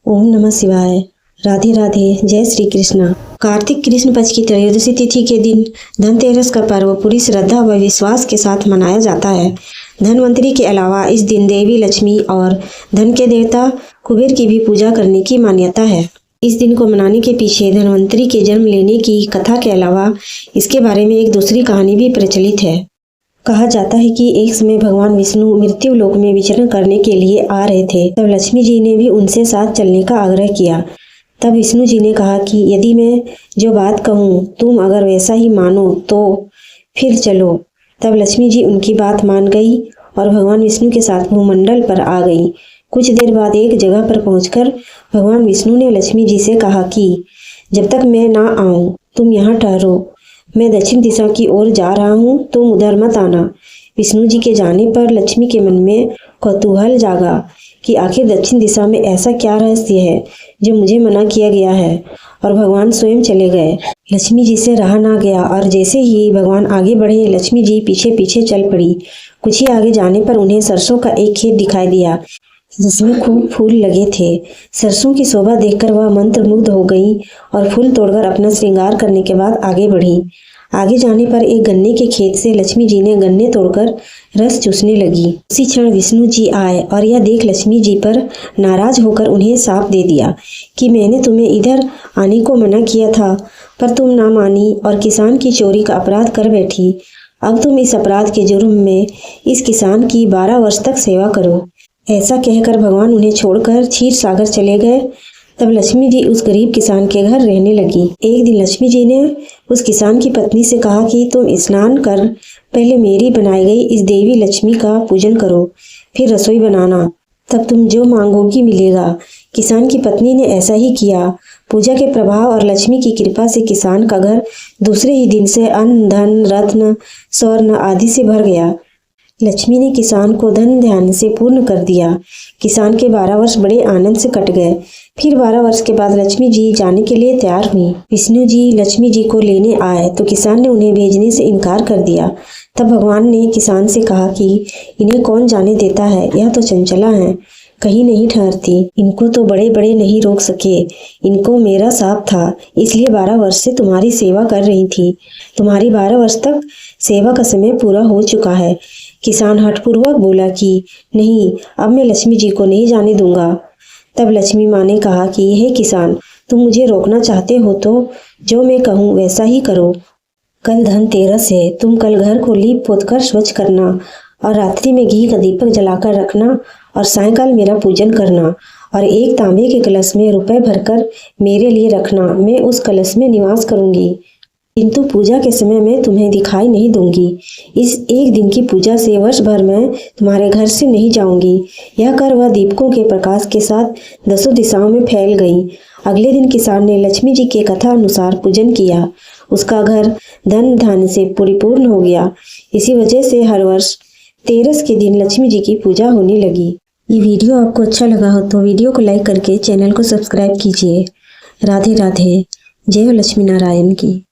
ओम नमः शिवाय। राधे राधे। जय श्री कृष्ण। कार्तिक कृष्ण पक्ष की त्रयोदशी तिथि के दिन धनतेरस का पर्व पूरी श्रद्धा व विश्वास के साथ मनाया जाता है। धनवंतरी के अलावा इस दिन देवी लक्ष्मी और धन के देवता कुबेर की भी पूजा करने की मान्यता है। इस दिन को मनाने के पीछे धनवंतरी के जन्म लेने की कथा के अलावा इसके बारे में एक दूसरी कहानी भी प्रचलित है। कहा जाता है कि एक समय भगवान विष्णु मृत्यु लोक में विचरण करने के लिए आ रहे थे। तब लक्ष्मी जी ने भी उनसे साथ चलने का आग्रह किया। तब विष्णु जी ने कहा कि यदि मैं जो बात कहूँ तुम अगर वैसा ही मानो तो फिर चलो। तब लक्ष्मी जी उनकी बात मान गई और भगवान विष्णु के साथ भूमंडल पर आ गई। कुछ देर बाद एक जगह पर पहुंचकर भगवान विष्णु ने लक्ष्मी जी से कहा कि जब तक मैं ना आऊं तुम यहाँ ठहरो, मैं दक्षिण दिशा की ओर जा रहा हूँ, तुम उधर मत आना। विष्णु जी के जाने पर लक्ष्मी के मन में कौतूहल जागा कि आखिर दक्षिण दिशा में ऐसा क्या रहस्य है जो मुझे मना किया गया है, और भगवान स्वयं चले गए। लक्ष्मी जी से रहा ना गया और जैसे ही भगवान आगे बढ़े लक्ष्मी जी पीछे पीछे चल पड़ी। कुछ ही आगे जाने पर उन्हें सरसों का एक खेत दिखाई दिया जिसमें खूब फूल लगे थे। सरसों की शोभा देखकर वह मंत्रमुग्ध हो गई और फूल तोड़कर अपना श्रृंगार करने के बाद आगे बढ़ी। आगे जाने पर एक गन्ने के खेत से लक्ष्मी जी ने गन्ने तोड़कर रस चूसने लगी। उसी क्षण विष्णु जी आए और यह देख लक्ष्मी जी पर नाराज होकर उन्हें शाप दे दिया कि मैंने तुम्हें इधर आने को मना किया था पर तुम ना मानी और किसान की चोरी का अपराध कर बैठी। अब तुम इस अपराध के जुर्म में इस किसान की 12 वर्ष तक सेवा करो। ऐसा कहकर भगवान उन्हें छोड़कर क्षीर सागर चले गए। तब लक्ष्मी जी उस गरीब किसान के घर रहने लगी। एक दिन लक्ष्मी जी ने उस किसान की पत्नी से कहा कि तुम स्नान कर पहले मेरी बनाई गई इस देवी लक्ष्मी का पूजन करो, फिर रसोई बनाना, तब तुम जो मांगोगी मिलेगा। किसान की पत्नी ने ऐसा ही किया। पूजा के प्रभाव और लक्ष्मी की कृपा से किसान का घर दूसरे ही दिन से अन्न, धन, रत्न, स्वर्ण आदि से भर गया। लक्ष्मी ने किसान को धन ध्यान से पूर्ण कर दिया। किसान के 12 वर्ष बड़े आनंद से कट गए। फिर 12 वर्ष के बाद लक्ष्मी जी जाने के लिए तैयार हुई। विष्णु जी लक्ष्मी जी को लेने आए तो किसान ने उन्हें भेजने से इनकार कर दिया। तब भगवान ने किसान से कहा कि इन्हें कौन जाने देता है, यह तो चंचला है, कहीं नहीं ठहरती, इनको तो बड़े बड़े नहीं रोक सके। इनको मेरा शाप था, इसलिए 12 वर्ष से तुम्हारी सेवा कर रही थी। तुम्हारी 12 वर्ष तक सेवा का समय पूरा हो चुका है। किसान हठपूर्वक बोला कि नहीं, अब मैं लक्ष्मी जी को नहीं जाने दूंगा। तब लक्ष्मी माँ ने कहा कि हे किसान, तुम मुझे रोकना चाहते हो तो जो मैं कहूँ वैसा ही करो। कल धनतेरस है, तुम कल घर को लीप पोत कर स्वच्छ करना और रात्रि में घी का दीपक जलाकर रखना और सायंकाल मेरा पूजन करना और एक तांबे के कलश में रुपए भरकर मेरे लिए रखना। मैं उस कलश में निवास करूंगी, किंतु पूजा के समय मैं तुम्हें दिखाई नहीं दूंगी। इस एक दिन की पूजा से वर्ष भर मैं तुम्हारे घर से नहीं जाऊंगी। यह कर वह दीपकों के प्रकाश के साथ 10 दिशाओं में फैल गई। अगले दिन किसान ने लक्ष्मी जी के कथा अनुसार पूजन किया। उसका घर धन धान्य से परिपूर्ण हो गया। इसी वजह से हर वर्ष तेरस के दिन लक्ष्मी जी की पूजा होने लगी। ये वीडियो आपको अच्छा लगा हो तो वीडियो को लाइक करके चैनल को सब्सक्राइब कीजिए। राधे राधे। जय लक्ष्मी नारायण की।